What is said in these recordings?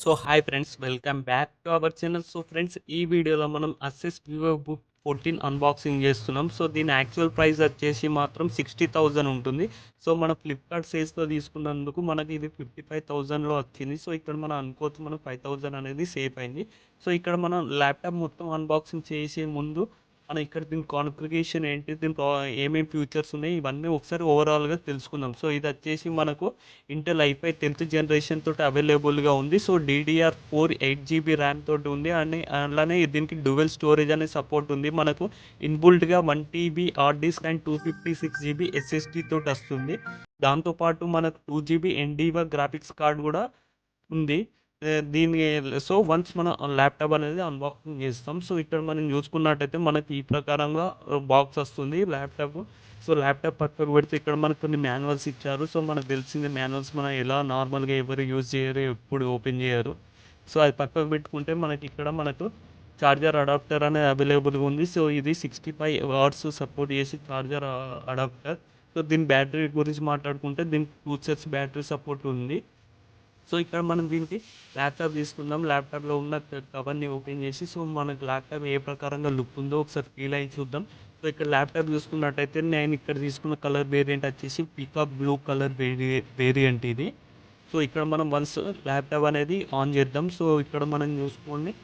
So hi friends, welcome back to our channel. So friends, ఈ వీడియోలో మనం assess Vivo book 14 unboxing చేస్తున్నాం. So దీని యాక్చువల్ ప్రైస్ వచ్చేసి మాత్రం 60,000 ఉంటుంది. సో మన ఫ్లిప్కార్ట్ సేల్స్లో తీసుకున్నందుకు మనకి ఇది 55,000లో వచ్చింది. సో ఇక్కడ మనం అనుకోవచ్చు మనం 5,000 అనేది సేఫ్ అయింది. సో ఇక్కడ మనం ల్యాప్టాప్ మొత్తం అన్బాక్సింగ్ చేసే ముందు మనం ఇక్కడ దీని కాన్ఫిగరేషన్ ఏంటి, ఏమేమి ఫ్యూచర్స్ ఉన్నాయి, ఇవన్నీ ఒకసారి ఓవరాల్గా తెలుసుకుందాం. సో ఇది వచ్చేసి మనకు ఇంటెల్ ఐ5 10th జనరేషన్ తోటి అవైలబుల్గా ఉంది. సో DDR4 8 GB ర్యామ్ తోటి ఉంది. అండ్ అలానే దీనికి డ్యూయల్ స్టోరేజ్ అనే సపోర్ట్ ఉంది. మనకు ఇన్బుల్ట్గా 1 TB hard disk and 256 GB SSD తోటి వస్తుంది. దాంతోపాటు మనకు 2 GB NVIDIA గ్రాఫిక్స్ కార్డ్ కూడా ఉంది. దీని సో వన్స్ మన ల్యాప్టాప్ అనేది అన్బాక్సింగ్ చేస్తాం. సో ఇక్కడ మనం చూసుకున్నట్టయితే మనకి ఈ ప్రకారంగా బాక్స్ వస్తుంది ల్యాప్టాప్. సో ల్యాప్టాప్ పక్కకు పెడితే ఇక్కడ మనకు కొన్ని మాన్యువల్స్ ఇచ్చారు. సో మనకు తెలిసింది మాన్యువల్స్ మనం ఎలా నార్మల్గా ఎవరు యూజ్ చేయరు, ఎప్పుడు ఓపెన్ చేయరు. సో అది పక్కకు పెట్టుకుంటే మనకి ఇక్కడ మనకు చార్జర్ అడాప్టర్ అనేది అవైలబుల్గా ఉంది. సో ఇది 65 వాట్స్ సపోర్ట్ చేసి చార్జర్ అడాప్టర్. సో దీని బ్యాటరీ గురించి మాట్లాడుకుంటే దీనికి 2 సెట్స్ బ్యాటరీ సపోర్ట్ ఉంది. సో ఇక్కడ మనం దీనికి ల్యాప్టాప్ తీసుకుందాం. ల్యాప్టాప్లో ఉన్న కవర్ని ఓపెన్ చేసి సో మనకు ల్యాప్టాప్ ఏ ప్రకారంగా లుక్ ఉందో ఒకసారి ఫీల్ అయ్యి చూద్దాం. సో ఇక్కడ ల్యాప్టాప్ చూసుకున్నట్టయితే నేను ఇక్కడ తీసుకున్న కలర్ వేరియంట్ వచ్చేసి పీకాక్ బ్లూ కలర్ వేరియంట్ ఇది. సో ఇక్కడ మనం వన్స్ ల్యాప్టాప్ అనేది ఆన్ చేద్దాం. సో ఇక్కడ మనం చూసుకోండి,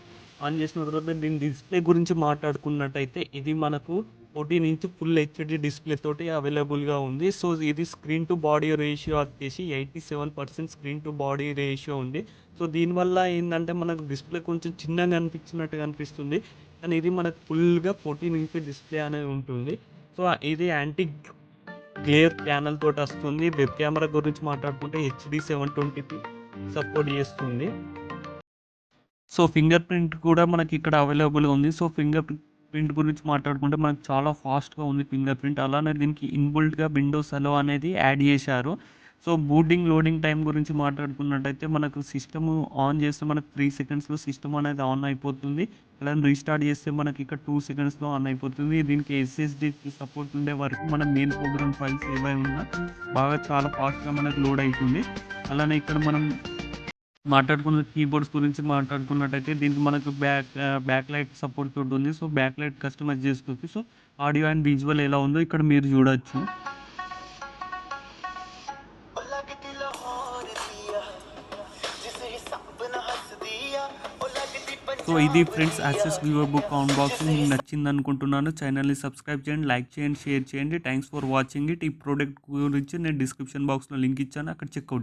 ఆన్ చేసిన తర్వాత దీని డిస్ప్లే గురించి మాట్లాడుకున్నట్టయితే ఇది మనకు 14 ఇంచ్ ఫుల్ హెచ్డి డిస్ప్లే తోటి అవైలబుల్గా ఉంది. సో ఇది స్క్రీన్ టు బాడీ రేషియో వచ్చేసి 87% స్క్రీన్ టు బాడీ రేషియో ఉంది. సో దీనివల్ల ఏంటంటే మనకు డిస్ప్లే కొంచెం చిన్నగా అనిపించినట్టుగా అనిపిస్తుంది, కానీ ఇది మనకు ఫుల్గా 14 ఇంచ్ డిస్ప్లే అనేది ఉంటుంది. సో ఇది యాంటీ గ్లేర్ ప్యానల్ తోటి వస్తుంది. వెబ్ కెమెరా గురించి మాట్లాడుకుంటే HD 720p సపోర్ట్ చేస్తుంది. సో ఫింగర్ ప్రింట్ కూడా మనకి ఇక్కడ అవైలబుల్గా ఉంది. సో ఫింగర్ ప్రింట్ గురించి మాట్లాడుకుంటే మనకు చాలా ఫాస్ట్గా ఉంది ఫింగర్ ప్రింట్. అలానే దీనికి ఇన్బుల్ట్గా విండోస్ అలో అనేది యాడ్ చేశారు. సో బూటింగ్ లోడింగ్ టైం గురించి మాట్లాడుకున్నట్టయితే మనకు సిస్టమ్ ఆన్ చేస్తే మనకు 3 సెకండ్స్లో సిస్టమ్ అనేది ఆన్ అయిపోతుంది. అలానే రీస్టార్ట్ చేస్తే మనకి ఇక్కడ 2 సెకండ్స్లో ఆన్ అయిపోతుంది. దీనికి SSD సపోర్ట్ ఉండే వరకు మన మెయిన్ ప్రోగ్రామ్ ఫైల్స్ ఏవై ఉన్నా బాగా చాలా ఫాస్ట్గా మనకు లోడ్ అవుతుంది. అలానే ఇక్కడ మనం మాట్లాడుకున్న కీబోర్డ్స్ గురించి మాట్లాడుకున్నట్టయితే దీనికి మనకు బ్యాక్ లైట్ సపోర్ట్ ఉంటుంది. సో బ్యాక్ లైట్ కస్టమైజ్ చేసుకోవచ్చు. సో ఆడియో అండ్ విజువల్ ఎలా ఉందో ఇక్కడ మీరు చూడొచ్చు. సో ఇది friends access Vivo book unboxing. మీకు నచ్చింది అనుకుంటున్నాను. ఛానల్ని సబ్స్క్రైబ్ చేయండి, లైక్ చేయండి, షేర్ చేయండి. Thanks for watching it. ఈ ప్రోడక్ట్ గురించి నేను డిస్క్రిప్షన్ బాక్స్లో లింక్ ఇచ్చాను, అక్కడ చెక్అవుట్.